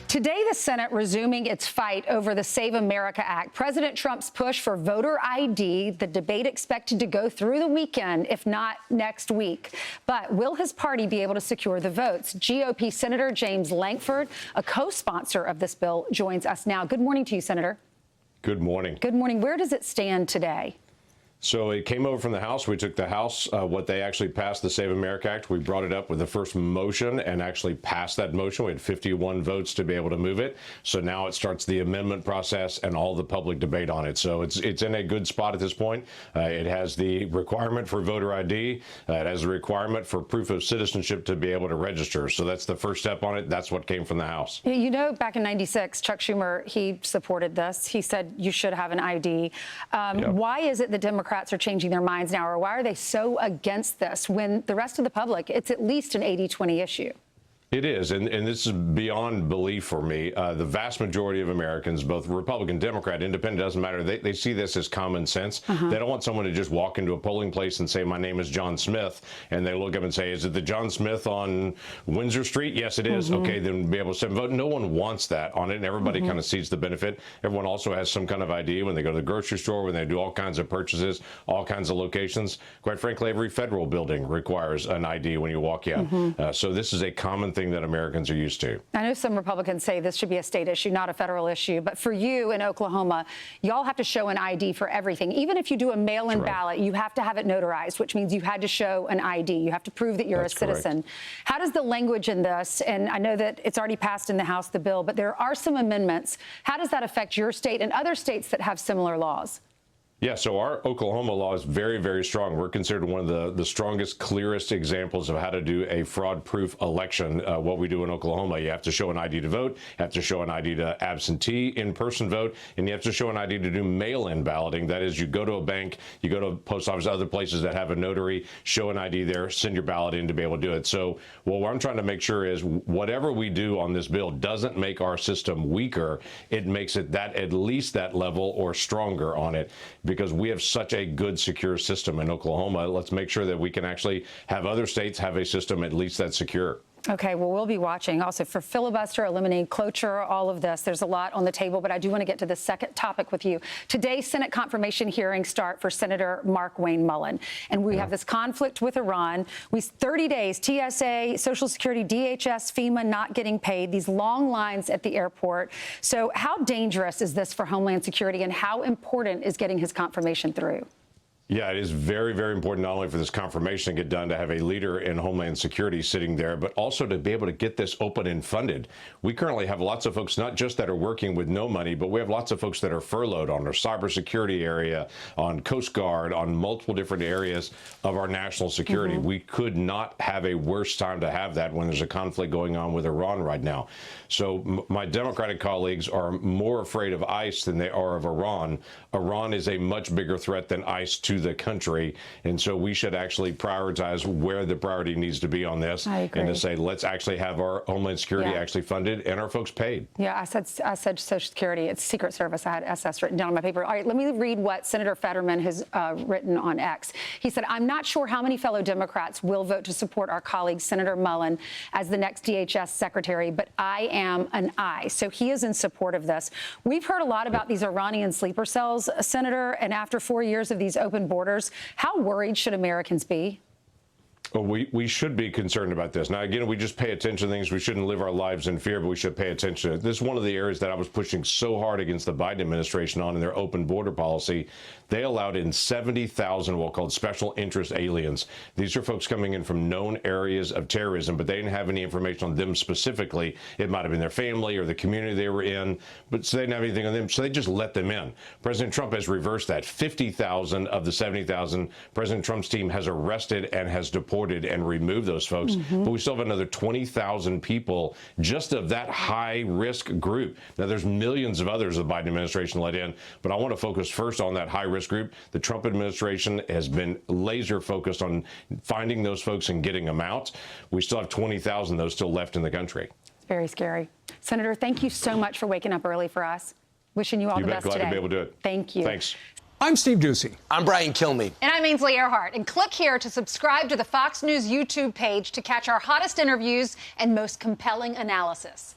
Today, the Senate resuming its fight over the Save America Act. President Trump's push for voter ID, the debate expected to go through the weekend, if not next week. But will his party be able to secure the votes? GOP Senator James Lankford, a co-sponsor of this bill, joins us now. Good morning to you, Senator. Good morning. Good morning. Where does it stand today? So it came over from the House. We took the House, what they actually passed, the Save America Act. We brought it up with the first motion and actually passed that motion. We had 51 votes to be able to move it. So now it starts the amendment process and all the public debate on it. So it's in a good spot at this point. It has the requirement for voter ID. It has a requirement for proof of citizenship to be able to register. So that's the first step on it. That's what came from the House. You know, back in '96, Chuck Schumer, he supported this. He said you should have an ID. Yep. Why is it the Democrats are changing their minds now, or why are they so against this when the rest of the public, it's at least an 80-20 issue? It is, and this is beyond belief for me. The vast majority of Americans, both Republican, Democrat, Independent, doesn't matter, they see this as common sense. They don't want someone to just walk into a polling place and say, my name is John Smith, and they look up and say, is it the John Smith on Windsor Street? Yes, it is. Okay, then be able to vote. No one wants that on it, and everybody kind of sees the benefit. Everyone also has some kind of ID when they go to the grocery store, when they do all kinds of purchases, all kinds of locations. Quite frankly, every federal building requires an ID when you walk in. So this is a common thing that Americans are used to. I know some Republicans say this should be a state issue, not a federal issue. But for you in Oklahoma, y'all have to show an ID for everything. Even if you do a mail-in ballot, you have to have it notarized, which means you had to show an ID. You have to prove that you're a citizen. Correct. How does the language in this, and I know that it's already passed in the House, the bill, but there are some amendments. How does that affect your state and other states that have similar laws? Yeah, so our Oklahoma law is very, very strong. We're considered one of the strongest, clearest examples of how to do a fraud-proof election. What we do in Oklahoma, you have to show an ID to vote, you have to show an ID to absentee in-person vote, and you have to show an ID to do mail-in balloting. That is, you go to a bank, you go to a post office, other places that have a notary, show an ID there, send your ballot in to be able to do it. So what I'm trying to make sure is whatever we do on this bill doesn't make our system weaker. It makes it that at least that level or stronger on it, because we have such a good, secure system in Oklahoma. Let's make sure that we can actually have other states have a system at least that's secure. Okay, well, we'll be watching also for filibuster, eliminating cloture, all of this. There's a lot on the table, but I do want to get to the second topic with you. Today, Senate confirmation hearings start for Senator Mark Wayne Mullen. And we have this conflict with Iran. 30 days, TSA, Social Security, DHS, FEMA not getting paid, these long lines at the airport. So how dangerous is this for Homeland Security, and how important is getting his confirmation through? Yeah, it is very, very important not only for this confirmation to get done, to have a leader in Homeland Security sitting there, but also to be able to get this open and funded. We currently have lots of folks, not just that are working with no money, but we have lots of folks that are furloughed on our cybersecurity area, on Coast Guard, on multiple different areas of our national security. We could not have a worse time to have that when there's a conflict going on with Iran right now. So my Democratic colleagues are more afraid of ICE than they are of Iran. Iran is a much bigger threat than ICE to the country, and so we should actually prioritize where the priority needs to be on this, and to say let's actually have our Homeland Security actually funded and our folks paid. Yeah, I said Social Security. It's Secret Service. I had SS written down on my paper. All right, let me read what Senator Fetterman has written on X. He said, I'm not sure how many fellow Democrats will vote to support our colleague Senator Mullen as the next DHS secretary, but I am an I. So he is in support of this. We've heard a lot about these Iranian sleeper cells, Senator, and after 4 years of these open borders, how worried should Americans be? Well, we should be concerned about this. Now, again, we just pay attention to things. We shouldn't live our lives in fear, but we should pay attention to it. This is one of the areas that I was pushing so hard against the Biden administration on in their open border policy. They allowed in 70,000 what called special interest aliens. These are folks coming in from known areas of terrorism, but they didn't have any information on them specifically. It might have been their family or the community they were in, but so they didn't have anything on them, so they just let them in. President Trump has reversed that. 50,000 of the 70,000 President Trump's team has arrested and has deported and remove those folks. But we still have another 20,000 people just of that high-risk group. Now, there's millions of others the Biden administration let in, but I want to focus first on that high-risk group. The Trump administration has been laser-focused on finding those folks and getting them out. We still have 20,000 of those still left in the country. It's very scary. Senator, thank you so much for waking up early for us. Wishing you all the best today. Glad to be able to do it. Thank you. Thanks. I'm Steve Doocy. I'm Brian Kilmeade. And I'm Ainsley Earhart. And click here to subscribe to the Fox News YouTube page to catch our hottest interviews and most compelling analysis.